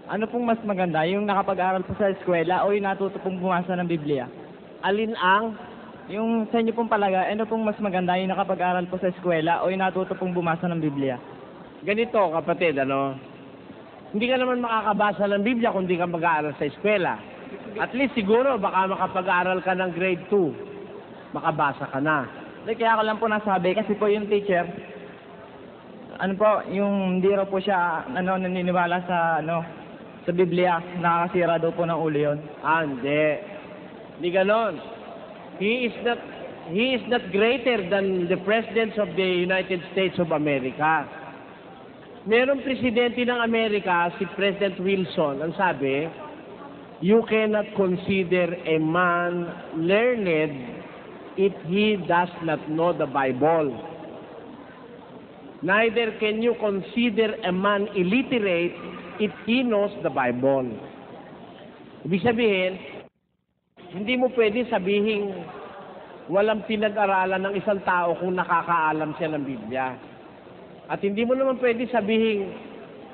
Ano pong mas maganda, yung nakapag-aral po sa eskwela o yung natuto pong bumasa ng Biblia? Alin ang? Yung sa inyo pong palagay, ano pong mas maganda, yung nakapag-aral po sa eskwela o yung natuto pong bumasa ng Biblia? Ganito, kapatid, ano? Hindi ka naman makakabasa ng Biblia kung di ka mag-aaral sa eskwela. At least siguro, baka makapag-aaral ka ng grade 2. Makabasa ka na. Kaya ako lang po nasabi, kasi po yung teacher, ano po, yung hindi raw po siya, naniniwala sa Biblia, nakakasira daw po ng ulo yun. Hindi. Hindi ganon. He is not greater than the presidents of the United States of America. Merong presidente ng Amerika, si President Wilson, ang sabi, you cannot consider a man learned if he does not know the Bible. Neither can you consider a man illiterate if he knows the Bible. Ibig sabihin, hindi mo pwede sabihin walang pinag-aralan ng isang tao kung nakakaalam siya ng Biblia. At hindi mo naman pwede sabihin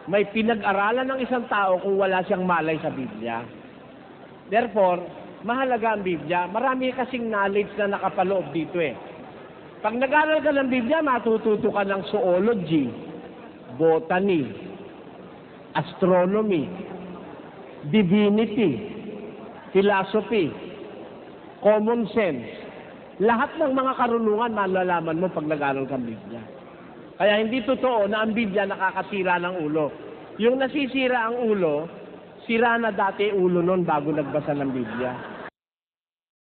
may pinag-aralan ng isang tao kung wala siyang malay sa Biblia. Therefore, mahalaga ang Biblia. Marami kasing knowledge na nakapaloob dito eh. Pag nag-aral ka ng Biblia, matututo ka ng zoology, botany, astronomy, divinity, philosophy, common sense. Lahat ng mga karunungan malalaman mo pag nag-aral ka ng Biblia. Kaya hindi totoo na ang Biblia nakakasira ng ulo. Yung nasisira ang ulo, sira na dati ulo nun bago nagbasa ng Biblia.